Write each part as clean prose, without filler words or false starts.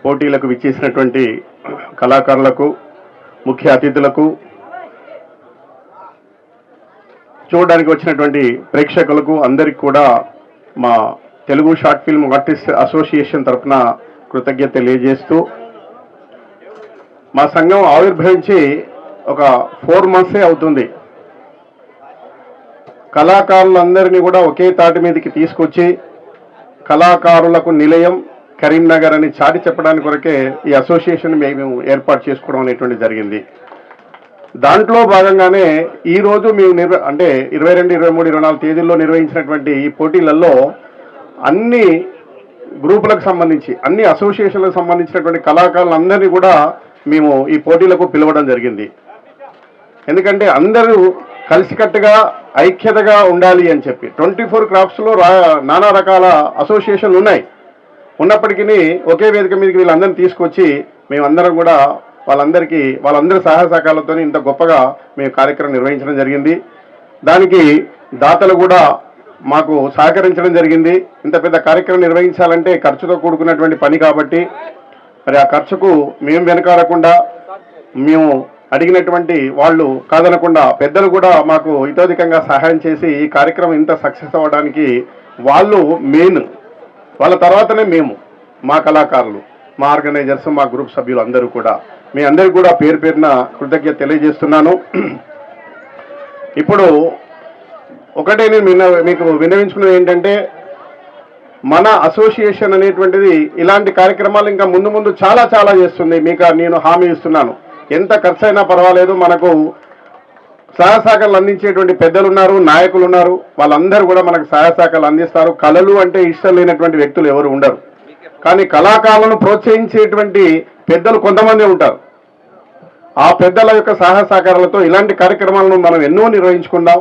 పోటీలకు విచ్చేసినటువంటి కళాకారులకు, ముఖ్య అతిథులకు, చూడడానికి వచ్చినటువంటి ప్రేక్షకులకు అందరికీ కూడా మా Telugu short film artist association తరఫున కృతజ్ఞత తెలియజేస్తూ, మా సంఘం ఆవిర్భవించి ఒక 4 months అవుతుంది. కళాకారులందరినీ కూడా ఒకే తాటి మీదకి తీసుకొచ్చి కళాకారులకు నిలయం కరీంనగర్ అని చాటి చెప్పడానికి కొరకే ఈ అసోసియేషన్ మేము ఏర్పాటు చేసుకోవడం అనేటువంటి జరిగింది. దాంట్లో భాగంగానే ఈరోజు మేము 22, 23, 24 తేదీల్లో నిర్వహించినటువంటి ఈ పోటీలలో అన్ని గ్రూపులకు సంబంధించి, అన్ని అసోసియేషన్లకు సంబంధించినటువంటి కళాకారులందరినీ కూడా మేము ఈ పోటీలకు పిలవడం జరిగింది. ఎందుకంటే అందరూ కలిసికట్టుగా ఐక్యతగా ఉండాలి అని చెప్పి 24 క్రాఫ్ట్స్లో నానా రకాల అసోసియేషన్లు ఉన్నప్పటికీ ఒకే వేదిక మీదకి వీళ్ళందరినీ తీసుకొచ్చి మేమందరం కూడా వాళ్ళందరి సహాయ సహకారాలతో ఇంత గొప్పగా మేము కార్యక్రమం నిర్వహించడం జరిగింది. దానికి దాతలు కూడా మాకు సహకరించడం జరిగింది. ఇంత పెద్ద కార్యక్రమం నిర్వహించాలంటే ఖర్చుతో కూడుకున్నటువంటి పని కాబట్టి మరి ఆ ఖర్చుకు మేము వెనకాడకుండా, మేము అడిగినటువంటి వాళ్ళు కాదనకుండా పెద్దలు కూడా మాకు ఇతోధికంగా సహాయం చేసి ఈ కార్యక్రమం ఇంత సక్సెస్ అవ్వడానికి వాళ్ళు మెయిన్. వాళ్ళ తర్వాతనే మేము, మా కళాకారులు, మా ఆర్గనైజర్స్, మా గ్రూప్ సభ్యులు అందరూ కూడా మీ అందరికీ కూడా పేరు పేరున కృతజ్ఞత తెలియజేస్తున్నాను. ఇప్పుడు ఒకటే నేను మీకు విన్నవించుకున్నది ఏంటంటే, మన అసోసియేషన్ అనేటువంటిది ఇలాంటి కార్యక్రమాలు ఇంకా ముందు చాలా చాలా చేస్తుంది. మీకు నేను హామీ ఇస్తున్నాను. ఎంత ఖర్చు అయినా పర్వాలేదు, మనకు సహాయ సహకారాలు అందించేటువంటి పెద్దలు ఉన్నారు, నాయకులు ఉన్నారు. వాళ్ళందరూ కూడా మనకు సహాయ సహకారాలు అందిస్తారు. కళలు అంటే ఇష్టం లేనటువంటి వ్యక్తులు ఎవరు ఉండరు. కానీ కళాకారులను ప్రోత్సహించేటువంటి పెద్దలు కొంతమంది ఉంటారు. ఆ పెద్దల యొక్క సహాయ సహకారాలతో ఇలాంటి కార్యక్రమాలను మనం ఎన్నో నిర్వహించుకున్నాం.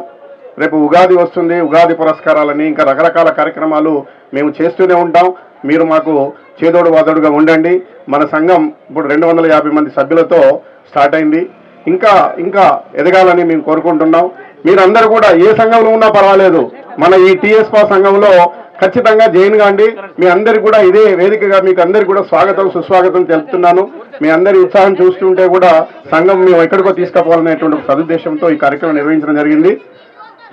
రేపు ఉగాది వస్తుంది, ఉగాది పురస్కారాలని, ఇంకా రకరకాల కార్యక్రమాలు మేము చేస్తూనే ఉంటాం. మీరు మాకు చేదోడు వాదోడుగా ఉండండి. మన సంఘం ఇప్పుడు 250 మంది సభ్యులతో స్టార్ట్ అయింది. ఇంకా ఎదగాలని మేము కోరుకుంటున్నాం. మీరందరూ కూడా ఏ సంఘంలో ఉన్నా పర్వాలేదు, మన ఈ టీఎస్పా సంఘంలో ఖచ్చితంగా జాయిన్ కాండి. మీ అందరికి కూడా ఇదే వేదికగా మీకు అందరికి కూడా స్వాగతం సుస్వాగతం తెలుపుతున్నాను. మీ అందరి ఉత్సాహం చూస్తుంటే కూడా సంఘం మేము ఎక్కడికో తీసుకుపోవాలనేటువంటి సదుద్దేశంతో ఈ కార్యక్రమం నిర్వహించడం జరిగింది.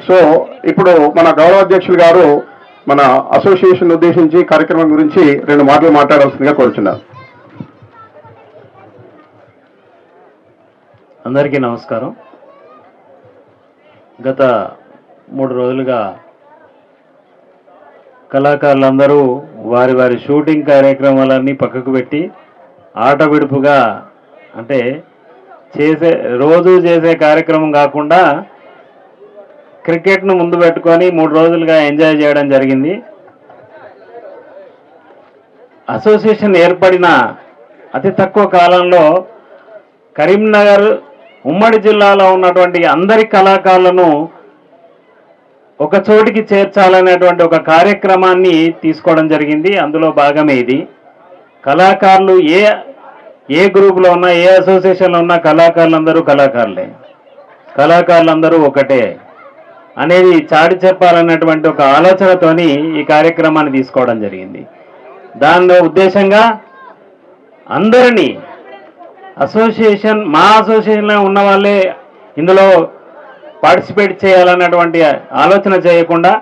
సో ఇప్పుడు మన గౌరవాధ్యక్షులు గారు మన అసోసియేషన్ ఉద్దేశించి కార్యక్రమం గురించి 2 మాటలు మాట్లాడాల్సిందిగా కోరుచున్నారు. అందరికీ నమస్కారం. గత 3 రోజులుగా కళాకారులందరూ వారి షూటింగ్ కార్యక్రమాలన్నీ పక్కకు పెట్టి ఆట విడుపుగా, అంటే రోజు చేసే కార్యక్రమం కాకుండా క్రికెట్ను ముందు పెట్టుకొని 3 రోజులుగా ఎంజాయ్ చేయడం జరిగింది. అసోసియేషన్ ఏర్పడిన అతి తక్కువ కాలంలో కరీంనగర్ ఉమ్మడి జిల్లాలో ఉన్నటువంటి అందరి కళాకారులను ఒక చోటికి చేర్చాలనేటువంటి ఒక కార్యక్రమాన్ని తీసుకోవడం జరిగింది. అందులో భాగమే ఇది. కళాకారులు ఏ గ్రూపులో ఉన్నా, ఏ అసోసియేషన్లో ఉన్నా కళాకారులందరూ ఒకటే అనేది చాటి చెప్పాలన్నటువంటి ఒక ఆలోచనతోని ఈ కార్యక్రమాన్ని తీసుకోవడం జరిగింది. దానిలో ఉద్దేశంగా అందరినీ మా అసోసియేషన్లో ఉన్న వాళ్ళే ఇందులో పార్టిసిపేట్ చేయాలన్నటువంటి ఆలోచన చేయకుండా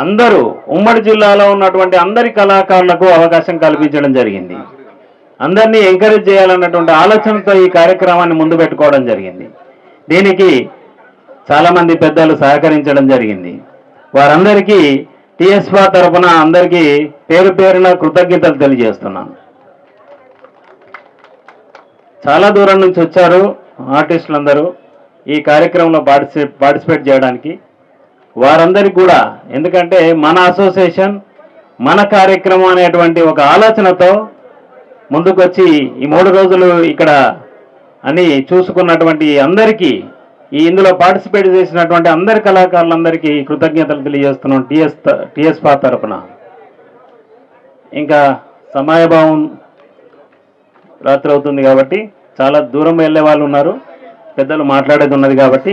అందరూ ఉమ్మడి జిల్లాలో ఉన్నటువంటి అందరి కళాకారులకు అవకాశం కల్పించడం జరిగింది. అందరినీ ఎంకరేజ్ చేయాలన్నటువంటి ఆలోచనతో ఈ కార్యక్రమాన్ని ముందు పెట్టుకోవడం జరిగింది. దీనికి చాలామంది పెద్దలు సహకరించడం జరిగింది. వారందరికీ టీఎస్పా తరఫున అందరికీ పేరు పేరున కృతజ్ఞతలు తెలియజేస్తున్నాను. చాలా దూరం నుంచి వచ్చారు ఆర్టిస్టులందరూ ఈ కార్యక్రమంలో పార్టిసిపేట్ చేయడానికి. వారందరికీ కూడా, ఎందుకంటే మన అసోసియేషన్ మన కార్యక్రమం అనేటువంటి ఒక ఆలోచనతో ముందుకొచ్చి ఈ 3 రోజులు ఇక్కడ అని చూసుకున్నటువంటి అందరికీ, ఇందులో పార్టిసిపేట్ చేసినటువంటి అందరి కళాకారులందరికీ కృతజ్ఞతలు తెలియజేస్తున్నాం టీఎస్పా తరఫున. ఇంకా సమయభావం రాత్రి అవుతుంది కాబట్టి చాలా దూరం వెళ్ళే వాళ్ళు ఉన్నారు, పెద్దలు మాట్లాడేది ఉన్నది కాబట్టి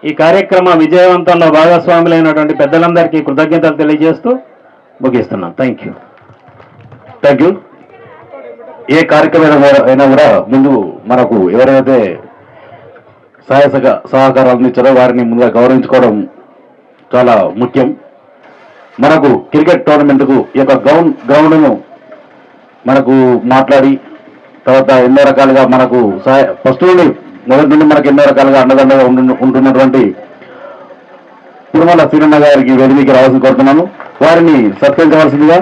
ఈ కార్యక్రమ విజయవంతంలో భాగస్వాములైనటువంటి పెద్దలందరికీ కృతజ్ఞతలు తెలియజేస్తూ ముగిస్తున్నాం. Thank you. Thank you. ఏ కార్యక్రమం అయినా కూడా ముందు మనకు ఎవరైతే సహకారాలు అందించారో వారిని ముందుగా గౌరవించుకోవడం చాలా ముఖ్యం. మనకు క్రికెట్ టోర్నమెంట్కు ఈ యొక్క గ్రౌండ్ను మనకు మాట్లాడి తర్వాత ఎన్నో రకాలుగా మనకు ఫస్ట్ నుండి మొదటి నుండి మనకు ఎన్నో రకాలుగా అండదండగా ఉంటున్నటువంటి తిరుమల శ్రీరన్న గారికి వేదికకి రావాల్సింది కోరుతున్నాను. వారిని సత్కరించవలసిందిగా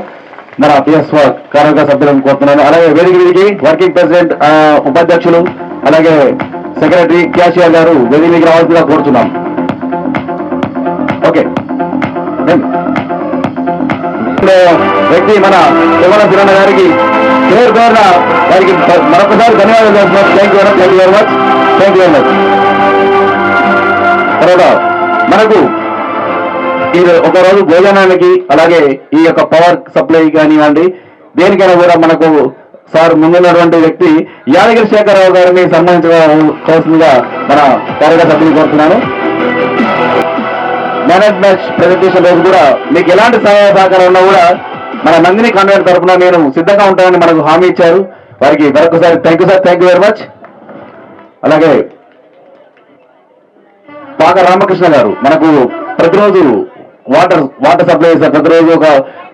మన పిఎస్వ కార్యవర్గ సభ్యులను కోరుతున్నాను. అలాగే వేదికకి వర్కింగ్ ప్రెసిడెంట్ ఉపాధ్యక్షులు అలాగే సెక్రటరీ క్యాషియర్ గారు వేదికకి రావాల్సిందిగా కోరుతున్నాం. ఓకే, వ్యక్తి మన తిరుమల శ్రీరన్న గారికి పేరు పేరున వారికి మరొకసారి ధన్యవాదాలు చేస్తున్నాం. Thank you very much. తర్వాత మనకు ఈ ఒకరోజు భోజనానికి అలాగే ఈ యొక్క పవర్ సప్లై కానివ్వండి దేనికైనా కూడా మనకు సార్ ముందున్నటువంటి వ్యక్తి యాదగిరి శేఖరరావు గారిని సన్మానించవలసిందిగా మన కార్యవర్గ సభ్యులు కోరుతున్నాను. మేనేజ్ మ్యాచ్ ప్రెజెంటేషన్ రోజు కూడా మీకు ఎలాంటి సహాయ సహకారం ఉన్నా కూడా మన నందిని కాన్వెంట్ తరఫున నేను సిద్ధంగా ఉంటానని మనకు హామీ ఇచ్చారు. వారికి మరొకసారి thank you sir. Thank you very much. అలాగే పాక రామకృష్ణ గారు మనకు ప్రతిరోజు వాటర్ సప్లై చేస్తారు. ప్రతిరోజు ఒక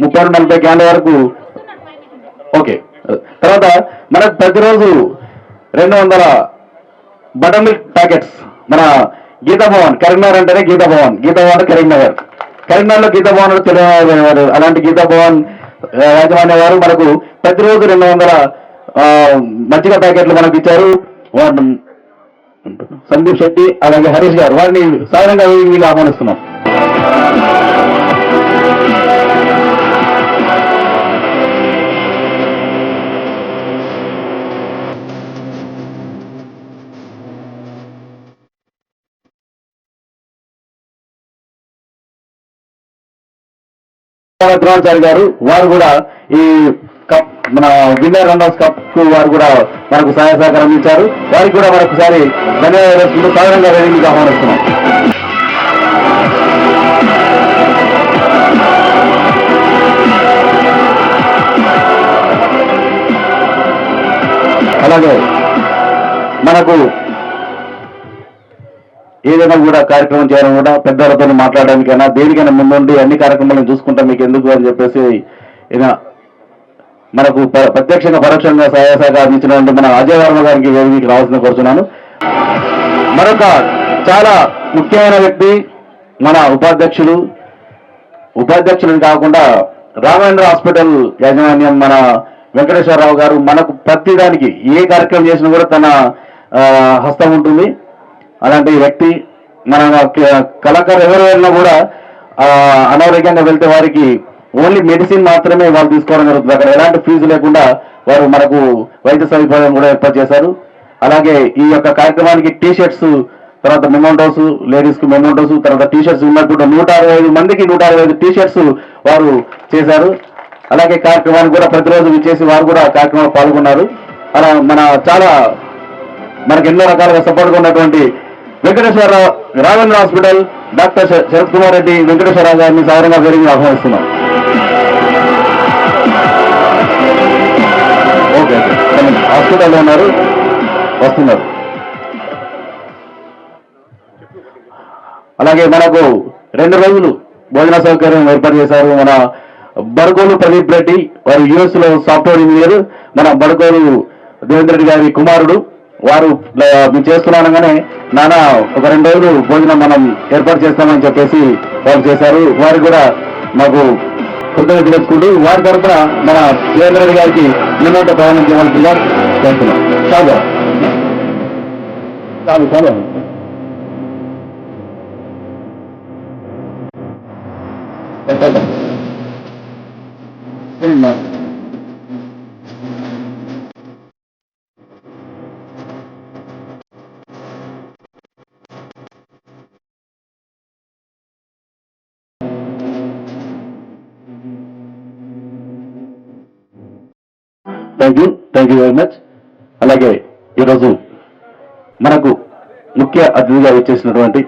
30-40 క్యాన్ల వరకు. ఓకే, తర్వాత మనకు ప్రతిరోజు 200 బటర్ మిల్క్ ప్యాకెట్స్ మన గీతా భవన్ కరీంనగర్ అంటేనే గీతా భవన్ కరీంనగర్లో గీతా భవన్ తెలియవారు. అలాంటి గీతా భవన్ యాజమాన్య వారు మనకు ప్రతిరోజు 200 మజ్జిగ ప్యాకెట్లు మనకు ఇచ్చారు. సందీప్ శెట్టి అలాగే హరీష్ గారు వారిని సాధారణంగా వీళ్ళు ఆహ్వానిస్తున్నాం. ద్రోణాచారి గారు వారు కూడా ఈ కప్ మన విన్నర్ రన్నర్స్ కప్ కు వారు కూడా మనకు సహాయ సహకారం అందించారు. వారికి కూడా మరొకసారి ధన్యవాదాలు సాధారణంగా వేదికగా ఆహ్వానిస్తున్నాం. అలాగే మనకు ఏదైనా కూడా కార్యక్రమం చేయడం కూడా పెద్దలతో మాట్లాడడానికైనా దేనికైనా ముందుండి అన్ని కార్యక్రమాలను చూసుకుంటాం మీకు ఎందుకు అని చెప్పేసి ఈయన మనకు ప్రత్యక్షంగా పరోక్షంగా సహాయ సహకారం అందించినటువంటి మన అజయ్ వర్మ గారికి వేదికకి రావాల్సిన కోరుతున్నాను. మరొక చాలా ముఖ్యమైన వ్యక్తి మన ఉపాధ్యక్షులు కాకుండా రామేంద్ర హాస్పిటల్ యాజమాన్యం మన వెంకటేశ్వరరావు గారు మనకు ప్రతిదానికి ఏ కార్యక్రమం చేసినా కూడా తన హస్తం ఉంటుంది. అలాంటి వ్యక్తి మన కళాకారులు ఎవరు వెళ్ళినా కూడా అనారోగ్యంగా వెళ్తే వారికి ఓన్లీ మెడిసిన్ మాత్రమే వాళ్ళు తీసుకోవడం జరుగుతుంది. అక్కడ ఎలాంటి ఫీజు లేకుండా వారు మనకు వైద్య సదుపాయం కూడా ఏర్పాటు చేశారు. అలాగే ఈ యొక్క కార్యక్రమానికి టీ-షర్ట్స్ తర్వాత మెమోంటోస్ లేడీస్ కు మెమోంటోస్ తర్వాత టీ-షర్ట్స్ ఉన్నప్పుడు 165 మందికి 165 టీ-షర్ట్స్ వారు చేశారు. అలాగే కార్యక్రమానికి కూడా ప్రతిరోజు విచ్చేసి వారు కూడా కార్యక్రమంలో పాల్గొన్నారు. అలా మనకు ఎన్నో రకాలుగా సపోర్ట్గా ఉన్నటువంటి వెంకటేశ్వరరావు రామేంద్ర హాస్పిటల్ డాక్టర్ శరత్ కుమార్ రెడ్డి వెంకటేశ్వరరావు గారిని సాధారణంగా వేదికగా ఆహ్వానిస్తున్నాం. ఓకే, హాస్పిటల్లో ఉన్నారు, వస్తున్నారు. అలాగే మనకు 2 రోజులు భోజన సౌకర్యం ఏర్పాటు చేశారు. మన బడుకోలు ప్రదీప్ రెడ్డి వారు యుఎస్ లో సాఫ్ట్వేర్ ఇంజనీర్, మన బడుకోలు దేవేంద్ర రెడ్డి గారి కుమారుడు. వారు మేము చేస్తున్నానగానే నాన్న ఒక 2 రోజులు భోజనం మనం ఏర్పాటు చేస్తామని చెప్పేసి వాళ్ళు చేశారు. వారు కూడా మాకు కృతజ్ఞత తెలుసుకుంటూ వారి తరఫున మన దేవేంద్ర రెడ్డి గారికి నిన్నట ప్రయాణం చేయవలసిందిగా చేస్తున్నాం. చాలు చాలు చాలు థ్యాంక్ యూ వెరీ మచ్. అలాగే ఈరోజు మనకు ముఖ్య అతిథిగా వచ్చేసినటువంటి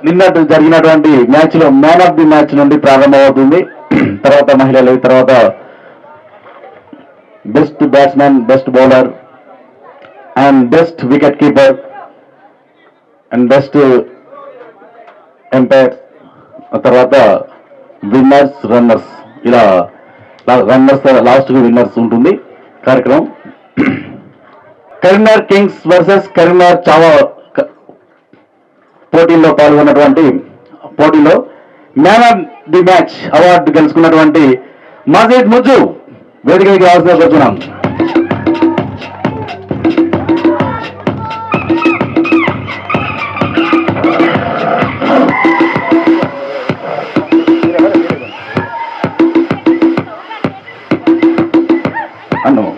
నిన్నటి జరిగినటువంటి మ్యాచ్ లో మ్యాన్ ఆఫ్ ది మ్యాచ్ నుండి ప్రారంభమవుతుంది. తర్వాత మహిళలు, తర్వాత best batsmen, best bowler and best wicket keeper and best umpire, తర్వాత విన్నర్స్, రన్నర్స్, ఇలా రన్నర్స్ లాస్ట్ విన్నర్స్ ఉంటుంది కార్యక్రమం. కరీంనగర్ కింగ్స్ వర్సెస్ కరీంనగర్ చావా పోటీల్లో పాల్గొన్నటువంటి పోటీలో man of the match award గెలుచుకున్నటువంటి మజీద్ ముజ్జు వేదికకి రావాల్సిన కూర్చున్నాం.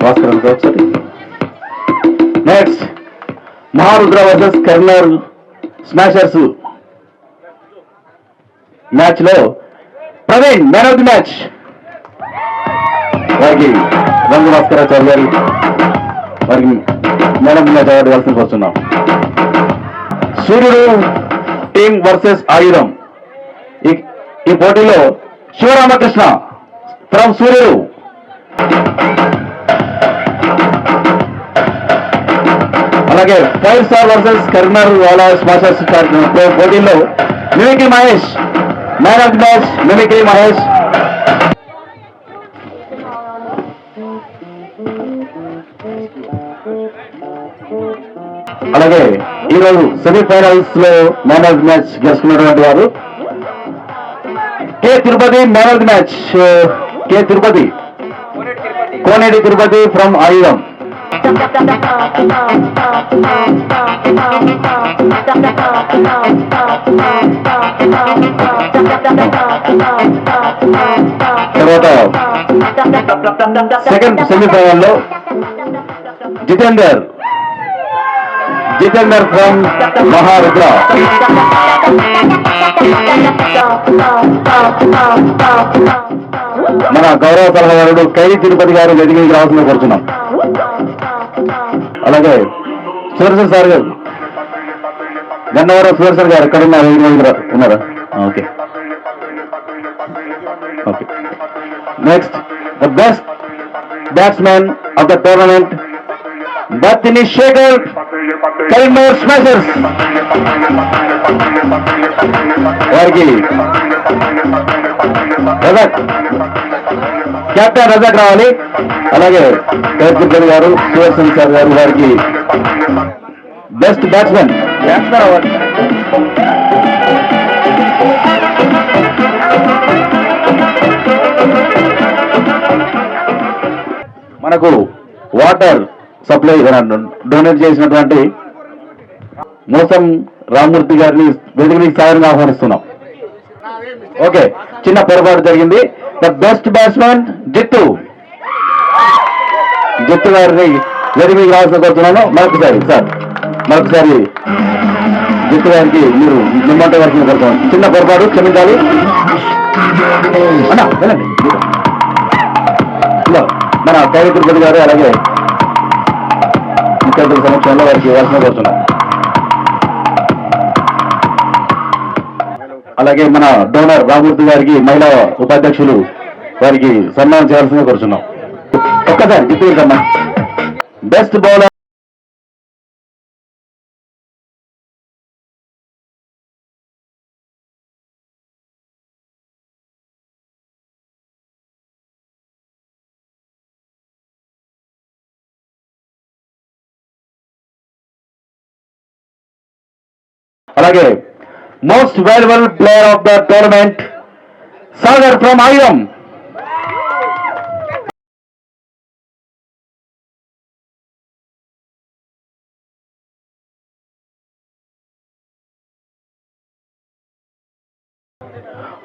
భాస్కర్ ఒకసారి. Next Maharudra versus Karimnagar smashers match లో Praveen man of the match. వారికి రంగు భాస్కరాచార్య గారు వారికి man of the match award ఇవ్వాల్సి వస్తున్నాం. సూర్యుడు టీం వర్సెస్ ఆయుధం. ఈ పోటీలో శివరామకృష్ణ ఫ్రమ్ సూర్యుడు, అలాగే 5 స్టార్ వర్సెస్ కరీంనగర్ వాళ్ళ స్పాన్సర్స్ పోటీల్లో mimicry Mahesh man of the match. Mimicry Mahesh. అలాగే ఈరోజు సెమీఫైనల్స్ లో మ్యాన్ ఆఫ్ ది మ్యాచ్ గెలుచుకున్నటువంటి వారు K Tirupati. Man of the match K Tirupati, Koneti Tirupati from ఆయుధం. తర్వాత సెకండ్ సెమీఫైనల్లో జితేందర్ ఫ్రమ్ మహారుద్ర. మన గౌరవ సలహాదారుడు కై తిరుపతి గారు వేదికకి రావాల్సిన కోరుతున్నాం. అలాగే సుదర్శన్ సార్ గారు, గన్నవరం సుదర్శన్ గారు ఎక్కడ ఉన్నారా? Okay. Okay. Next the best batsmen of the tournament Battini Shekhar, Karimnagar smashers. వారికి రజాక్, కెప్టెన్ రజాక్ రావాలి. అలాగే తిరుపతి గారు, సుదర్శన్ సార్ గారు వారికి బెస్ట్ బ్యాట్స్మెన్ అవార్డు. మనకు వాటర్ సప్లై డొనేట్ చేసినటువంటి మోసం రామ్మూర్తి గారిని వేదికకి సాధారణంగా ఆహ్వానిస్తున్నాం. ఓకే, చిన్న పొరపాటు జరిగింది. ద బెస్ట్ బ్యాట్స్మెన్ జిత్తు గారిని వేదికకి రావాల్సిన కోరుతున్నాను. మరొకసారి జిత్తు గారికి మీరు నిమ్మంట గారికి కోరుతున్నాను. చిన్న పొరపాటు, క్షమించాలి అన్నా. వెళ్ళండి. మన కై తిరుపతి గారు అలాగే ముఖ్యమంత్రి సమక్షంలో వారికి ఇవ్వాల్సిన కోరుతున్నాం. అలాగే మన డోనర్ రామూర్తి గారికి మహిళా ఉపాధ్యక్షులు వారికి సన్మానం చేయాల్సిందిగా కోరుతున్నాం. ఒక్కసారి జిత్తు బెస్ట్ బౌలర్ అలాగే most valuable player of the tournament Sagar from ఆయుధం.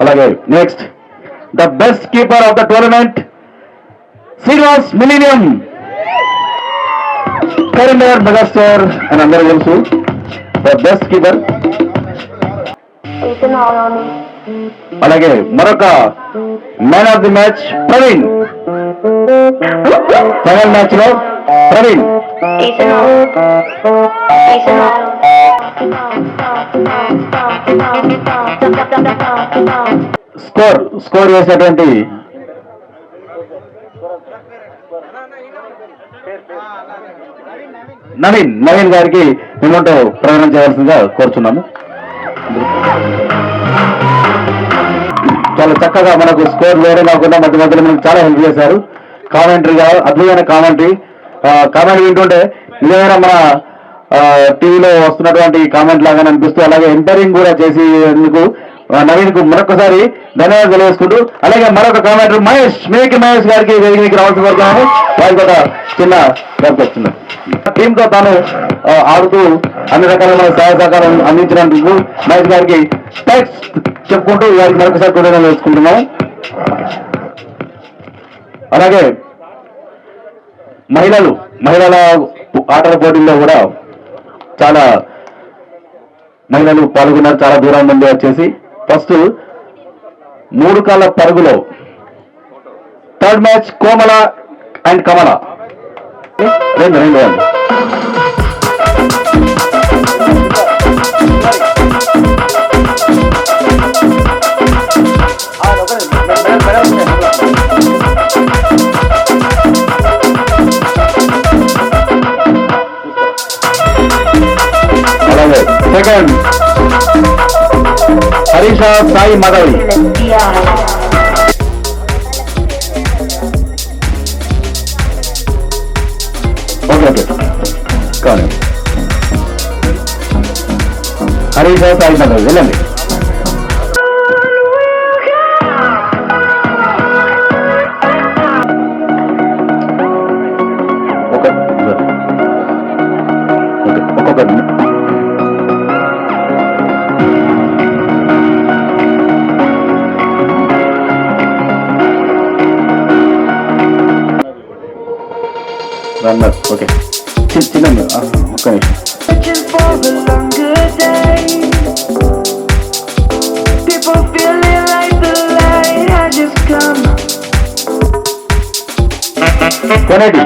అలాగే next the best keeper of the tournament Srinivas millennium, Karimnagar megastar అని అందరూ తెలుసు. The best keeper. అలాగే మరొక man of the match Praveen. Final match లో ప్రవీణ్. స్కోర్ చేసేటువంటి నవీన్ గారికి మేమంటూ ప్రకటన చేయాల్సిందిగా కోరుచున్నాము. చాలా చక్కగా మనకు స్కోర్ వేరే కాకుండా మధ్య మధ్యలో మనకు చాలా హెల్ప్ చేశారు. కామెంటరీగా అద్భుతమైన కామెంటరీ వింటుంటే నిజంగా మన టీవీలో వస్తున్నటువంటి కామెంట్ లాగా అనిపిస్తూ, అలాగే ఎంపైరింగ్ కూడా చేసేందుకు నవీన్ కు మరొకసారి ధన్యవాదాలు తెలియజేసుకుంటూ, అలాగే మరొక కామెంటర్ మహేష్ గారికి వేదికకి రావాల్సి కోరుతున్నాను. వారికి ఒక చిన్న వస్తున్నాను. టీమ్ తో తాను ఆడుతూ అన్ని రకాలైన సహాయ సహకారం అందించినందుకు మహేష్ గారికి థ్యాంక్స్ చెప్పుకుంటూ వారికి మరొకసారి కృతజ్ఞతలు తెలుసుకుంటున్నాము. అలాగే మహిళల ఆటల పోటీల్లో కూడా చాలా మహిళలు పాల్గొన్నారు. చాలా దూరం నుండి వచ్చేసి ఫస్ట్ 3 కాళ్ళ పరుగులో థర్డ్ మ్యాచ్ కోమల అండ్ కమల రెండు అలాగే సెకండ్ హరీష సాయి మాధవి. ఓకే కానీ హరీష సాయి మాధవి వెళ్ళండి. ఒక్కొక్కటి రన్నర్. ఓకే చిన్న ఒక్క నిమిషం. కొనేటి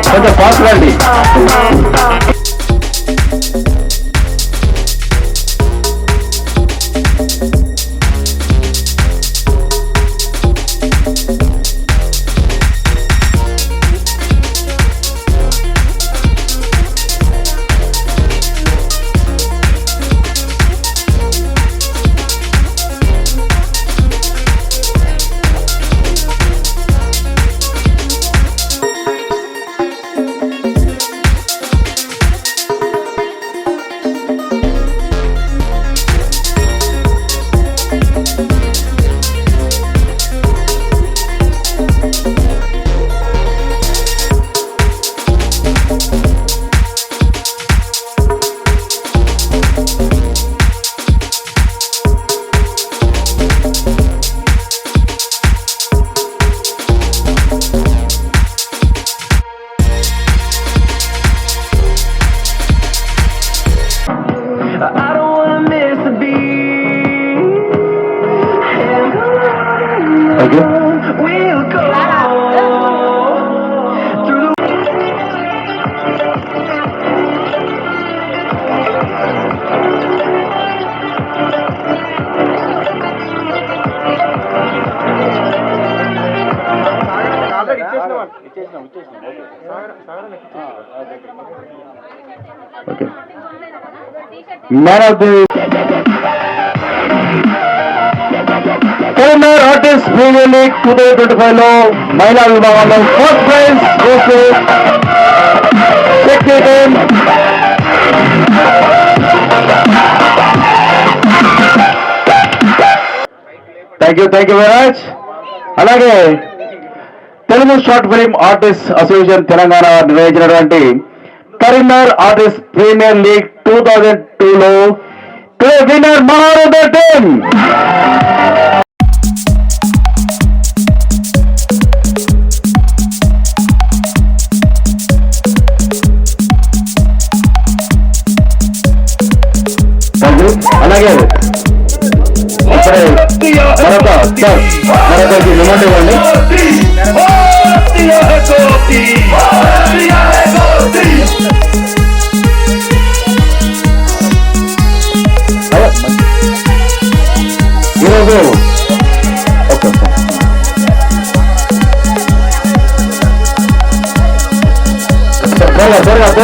కొంచెం ఫాస్ట్ రండి. Man of the Karimnagar Artists Premier League 2025 లో మహిళా విభాగంలో first prize goes Shakti team. Thank you very much. అలాగే Telugu short film artist association Telangana నిర్వహించినటువంటి కరీంనగర్ ఆర్టిస్ట్ ప్రీమియర్ లీగ్ 2002 లో విన్నర్ మహారథ టీమ్. అలాగే ఇప్పుడే మరొక రిమోట్ ఇవ్వండి.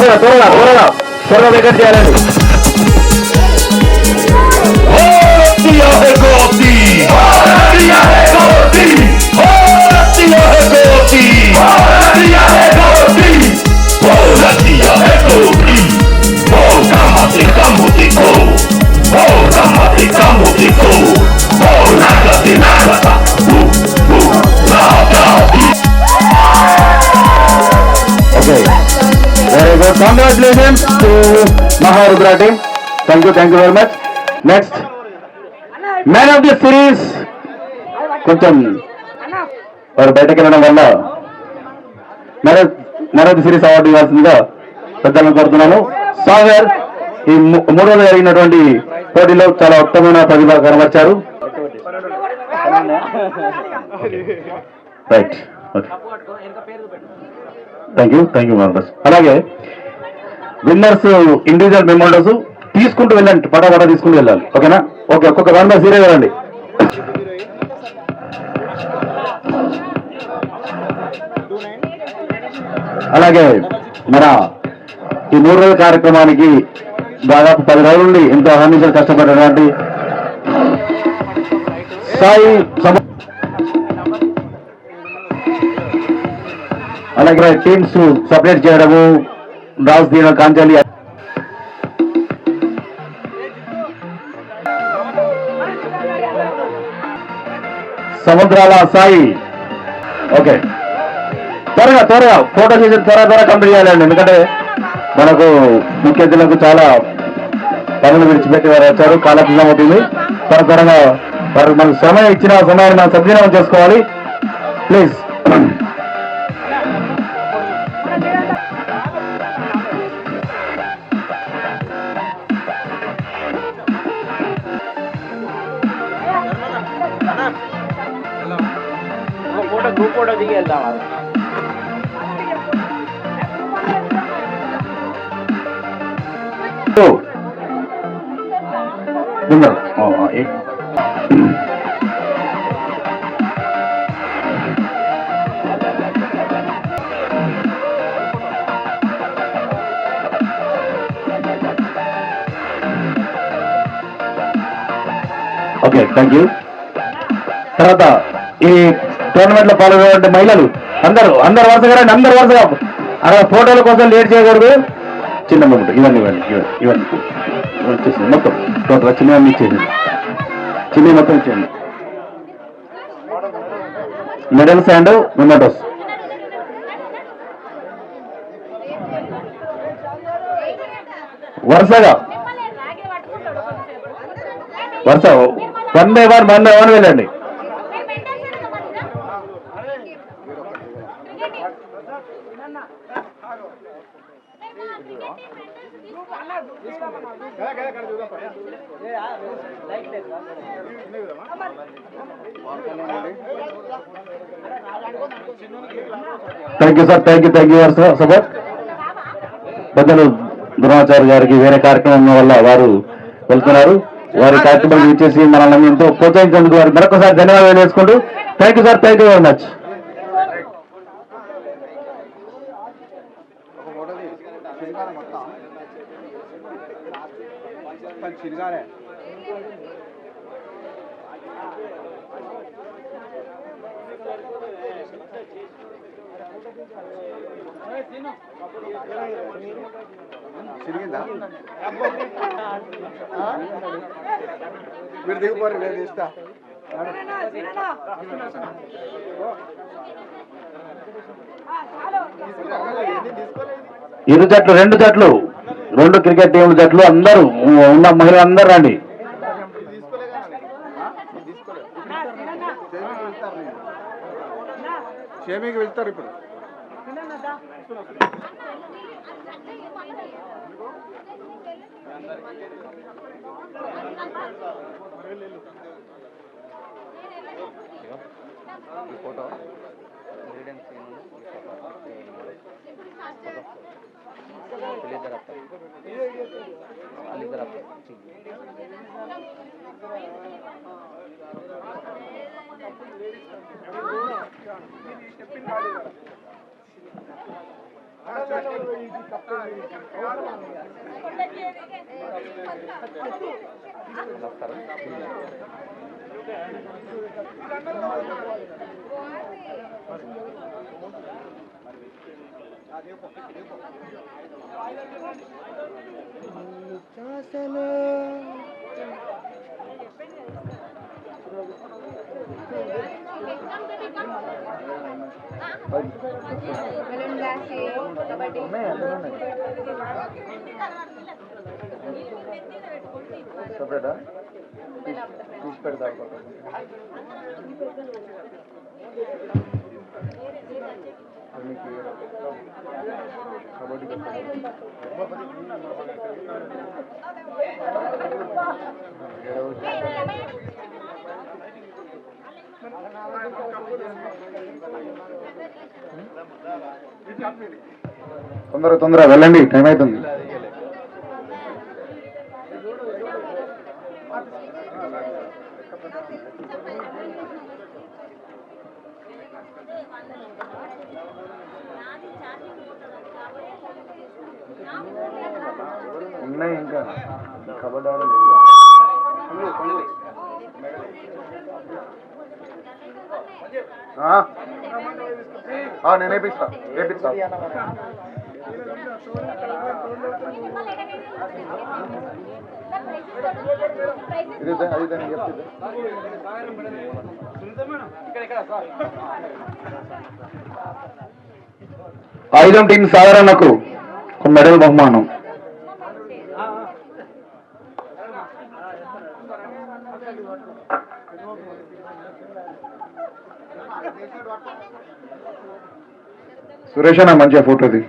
త్వరగా త్వరగా త్వరగా త్వరగా వెకెట్ చేయాలండి. Okay. Very good. Congratulations to Maharudra team. Thank you very much. Next, man of the series. కొంచెం వారు బయటకు వెళ్ళడం వల్ల man of the series award ఇవ్వాల్సిందిగా పెద్దలను కోరుతున్నాను. సాగర్ ఈ మూడు రోజులు జరిగినటువంటి పోటీలో చాలా ఉత్తమమైన ప్రతిభ కనబర్చారు. Right, okay, thank you members. అలాగే విన్నర్స్ ఇండివిజువల్ మెంబర్స్ తీసుకుంటూ వెళ్ళండి, పటాపట తీసుకుంటూ వెళ్ళాలి. ఓకేనా? ఓకే, ఒక్కొక్క మెంబర్ సీరియస్ వెళ్ళండి. అలాగే మన ఈ 3 రోజుల కార్యక్రమానికి దాదాపు 10 రోజుల నుండి ఎంతో అహర్నిశలు కష్టపడినటువంటి సాయి అలాగే టీమ్స్ సపరేట్ చేయడము, డ్రాస్ తీయడం, కాంచాలి, సముద్రాల సాయి. ఓకే, త్వరగా ఫోటో చేసి త్వరగా కంప్లీట్ చేయాలండి. ఎందుకంటే మనకు ముఖ్య అతిథులకు చాలా పనులు విడిచిపెట్టి వారు వచ్చారు, కాలక్షేపం అవుతుంది. త్వరగా వారికి మనకు సమయం ఇచ్చిన సమయాన్ని మనం సద్వినియోగం చేసుకోవాలి. ప్లీజ్. గ్రూప్ ఫోటో దిగి వెళ్దాం. Okay, thank you. తర్వాత ఈ టోర్నమెంట్ లో పాల్గొనే మహిళలు అందరూ వరుసగా రండి, అందరు వరుసగా. అక్కడ ఫోటోల కోసం లేట్ చేయకూడదు. చిన్న మొదటి ఇవన్నీ వచ్చేసింది మొత్తం టోటల్ చిన్న ఇచ్చేసింది, చిన్న మొత్తం ఇచ్చేయండి. Medals and mementos. వరుస 1 by 1 వెళ్ళండి. Thank you sir, thank you support. పెద్దలు ద్రోణాచార్య గారికి వేరే కార్యక్రమం వల్ల వారు వెళ్తున్నారు. వారి కార్యక్రమం ఇచ్చేసి మనల్ని ఎంతో ప్రోత్సహించినందుకు వారికి మరొకసారి ధన్యవాదాలు వేసుకుంటూ thank you sir, thank you very much. మీరు దిగిపోరు, నేను ఇస్తా. రెండు జట్లు 2 క్రికెట్ టీంల జట్లు అందరూ ఉన్న మహిళలు అందరూ రండి. క్షేమికి వెళ్తారు ఇప్పుడు. ఫోటో సపరేటా తీసి పెడతా తొందరగా వెళ్ళండి, టైం అవుతుంది. ఉన్నాయి ఇంకా కబడ్డీ ఆడలేదు. నేను వేపిస్తా ఇది అది ఆయుధం టీం సాధారణకు ఒక మెడల్ బహుమానం. సురేష్ అన్న మంచిగా ఫోటోది.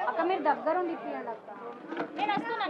అక్క మీరు దగ్గరుండి ఇప్పియండి అక్క. నేను వస్తున్నా.